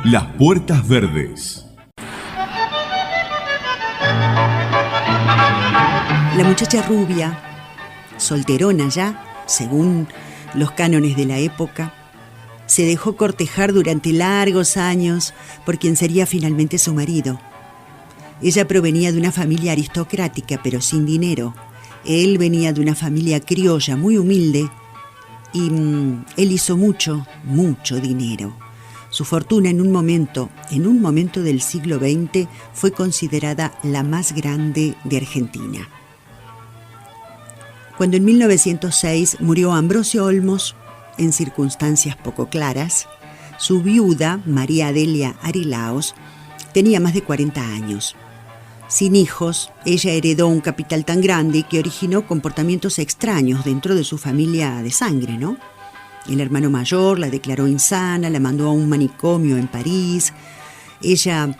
Las Puertas Verdes. La muchacha rubia, solterona ya, según los cánones de la época, se dejó cortejar durante largos años por quien sería finalmente su marido. Ella provenía de una familia aristocrática, pero sin dinero. Él venía de una familia criolla, muy humilde, y él hizo mucho dinero. Su fortuna en un momento del siglo XX, fue considerada la más grande de Argentina. Cuando en 1906 murió Ambrosio Olmos, en circunstancias poco claras, su viuda, María Adelia Arilaos, tenía más de 40 años. Sin hijos, ella heredó un capital tan grande que originó comportamientos extraños dentro de su familia de sangre, ¿no? El hermano mayor la declaró insana, la mandó a un manicomio en París. Ella,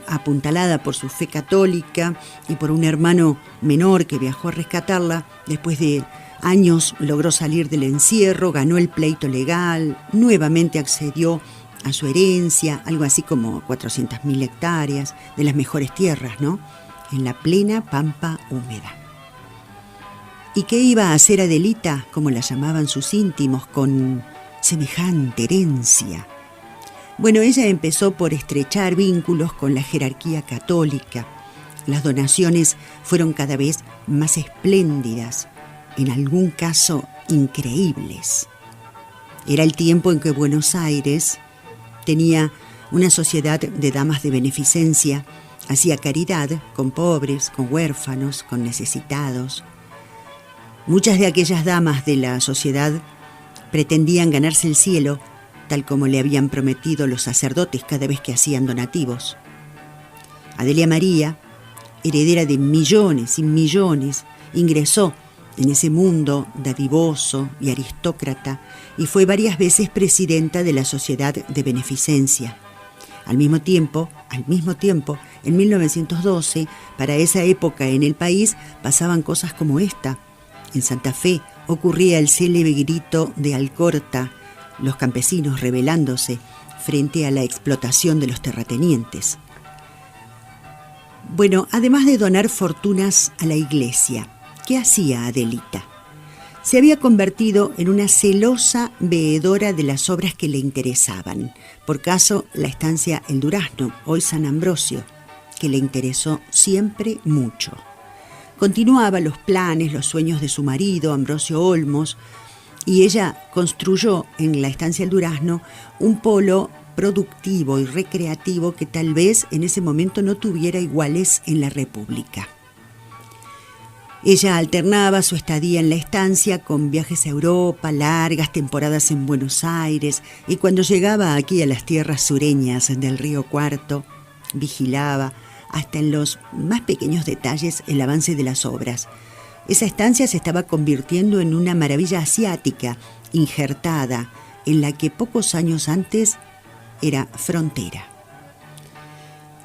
apuntalada por su fe católica y por un hermano menor que viajó a rescatarla, después de años logró salir del encierro, ganó el pleito legal, nuevamente accedió a su herencia, algo así como 400.000 hectáreas de las mejores tierras, ¿no? En la plena pampa húmeda. ¿Y qué iba a hacer Adelita, como la llamaban sus íntimos, con semejante herencia? Bueno, ella empezó por estrechar vínculos con la jerarquía católica. Las donaciones fueron cada vez más espléndidas, en algún caso increíbles. Era el tiempo en que Buenos Aires tenía una sociedad de damas de beneficencia, hacía caridad con pobres, con huérfanos, con necesitados. Muchas de aquellas damas de la sociedad pretendían ganarse el cielo, tal como le habían prometido los sacerdotes cada vez que hacían donativos. Adelia María, heredera de millones y millones, ingresó en ese mundo dadivoso y aristócrata y fue varias veces presidenta de la Sociedad de Beneficencia. Al mismo tiempo, en 1912, para esa época en el país pasaban cosas como esta. En Santa Fe ocurría el célebre grito de Alcorta, los campesinos rebelándose frente a la explotación de los terratenientes. Bueno, además de donar fortunas a la iglesia, ¿qué hacía Adelita? Se había convertido en una celosa veedora de las obras que le interesaban. Por caso, la estancia El Durazno, hoy San Ambrosio, que le interesó siempre mucho. Continuaba los planes, los sueños de su marido, Ambrosio Olmos, y ella construyó en la estancia El Durazno un polo productivo y recreativo que tal vez en ese momento no tuviera iguales en la República. Ella alternaba su estadía en la estancia con viajes a Europa, largas temporadas en Buenos Aires, y cuando llegaba aquí a las tierras sureñas del Río Cuarto, vigilaba hasta en los más pequeños detalles el avance de las obras. Esa estancia se estaba convirtiendo en una maravilla asiática, injertada, en la que pocos años antes era frontera.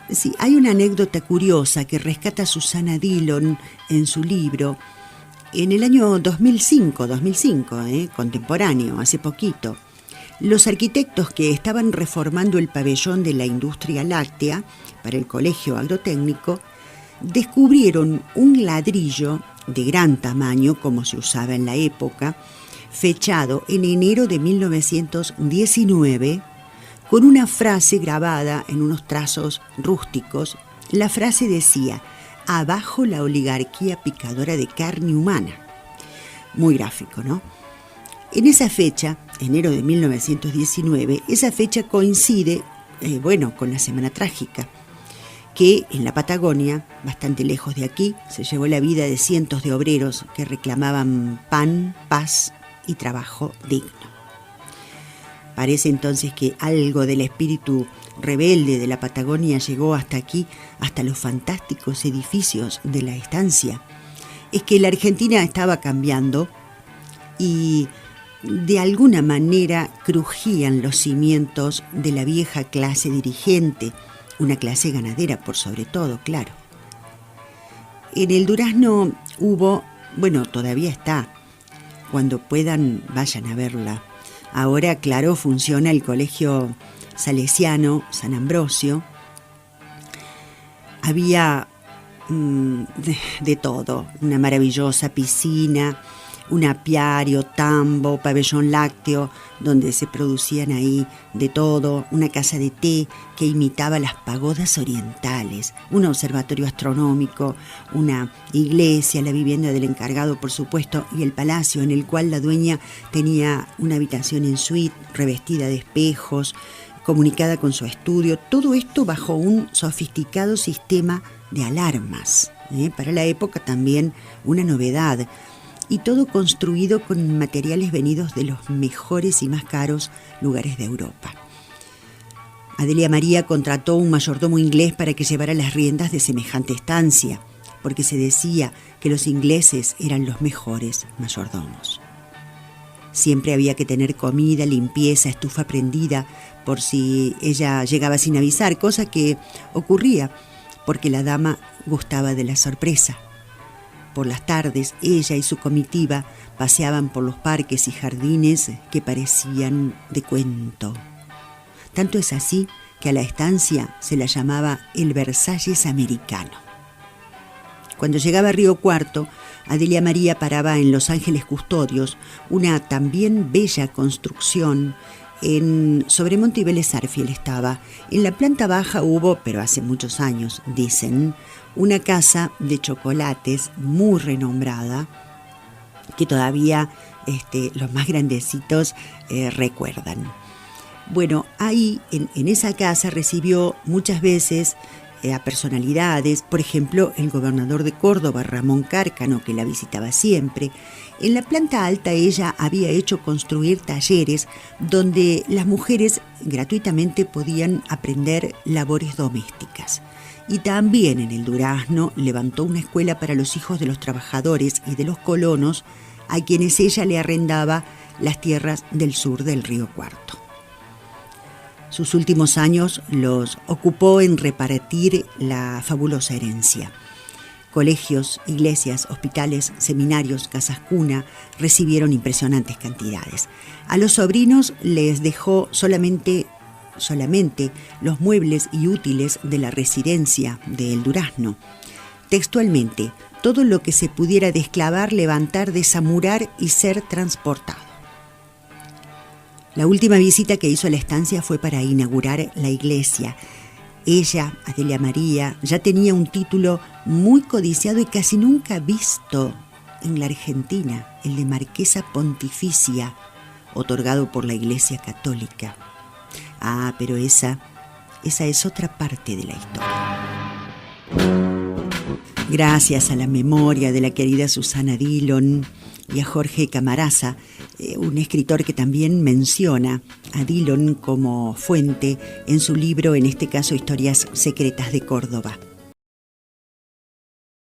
Sí, hay una anécdota curiosa que rescata Susana Dillon en su libro. En el año 2005, contemporáneo, hace poquito, los arquitectos que estaban reformando el pabellón de la industria láctea para el Colegio Agrotécnico descubrieron un ladrillo de gran tamaño, como se usaba en la época, fechado en enero de 1919, con una frase grabada en unos trazos rústicos. La frase decía: "Abajo la oligarquía picadora de carne humana". Muy gráfico, ¿no? En esa fecha, enero de 1919, esa fecha coincide, con la Semana Trágica, que en la Patagonia, bastante lejos de aquí, se llevó la vida de cientos de obreros que reclamaban pan, paz y trabajo digno. Parece entonces que algo del espíritu rebelde de la Patagonia llegó hasta aquí, hasta los fantásticos edificios de la estancia. Es que la Argentina estaba cambiando y de alguna manera crujían los cimientos de la vieja clase dirigente, una clase ganadera por sobre todo, claro. En el Durazno hubo, todavía está, cuando puedan vayan a verla. Ahora, claro, funciona el Colegio salesiano, San Ambrosio. Había de todo, una maravillosa piscina, un apiario, tambo, pabellón lácteo, donde se producían ahí de todo, una casa de té que imitaba las pagodas orientales, un observatorio astronómico, una iglesia, la vivienda del encargado, por supuesto, y el palacio en el cual la dueña tenía una habitación en suite revestida de espejos, comunicada con su estudio, todo esto bajo un sofisticado sistema de alarmas, para la época también una novedad, y todo construido con materiales venidos de los mejores y más caros lugares de Europa. Adelia María contrató un mayordomo inglés para que llevara las riendas de semejante estancia, porque se decía que los ingleses eran los mejores mayordomos. Siempre había que tener comida, limpieza, estufa prendida, por si ella llegaba sin avisar, cosa que ocurría porque la dama gustaba de la sorpresa. Por las tardes, ella y su comitiva paseaban por los parques y jardines que parecían de cuento. Tanto es así que a la estancia se la llamaba el Versalles americano. Cuando llegaba a Río Cuarto, Adelia María paraba en Los Ángeles Custodios, una también bella construcción sobre Monte y Vélez Arfiel estaba. En la planta baja hubo, pero hace muchos años, dicen, una casa de chocolates muy renombrada que todavía los más grandecitos recuerdan. Bueno, ahí en esa casa recibió muchas veces a personalidades, por ejemplo, el gobernador de Córdoba, Ramón Cárcano, que la visitaba siempre. En la planta alta ella había hecho construir talleres donde las mujeres gratuitamente podían aprender labores domésticas. Y también en el Durazno levantó una escuela para los hijos de los trabajadores y de los colonos a quienes ella le arrendaba las tierras del sur del Río Cuarto. Sus últimos años los ocupó en repartir la fabulosa herencia. Colegios, iglesias, hospitales, seminarios, casas cuna recibieron impresionantes cantidades. A los sobrinos les dejó solamente los muebles y útiles de la residencia de El Durazno. Textualmente, todo lo que se pudiera desclavar, levantar, desamurar y ser transportado. La última visita que hizo a la estancia fue para inaugurar la iglesia. Ella, Adelia María, ya tenía un título muy codiciado y casi nunca visto en la Argentina, el de Marquesa Pontificia, otorgado por la Iglesia Católica. Ah, pero esa es otra parte de la historia. Gracias a la memoria de la querida Susana Dillon y a Jorge Camarasa, un escritor que también menciona a Dillon como fuente en su libro, en este caso Historias Secretas de Córdoba.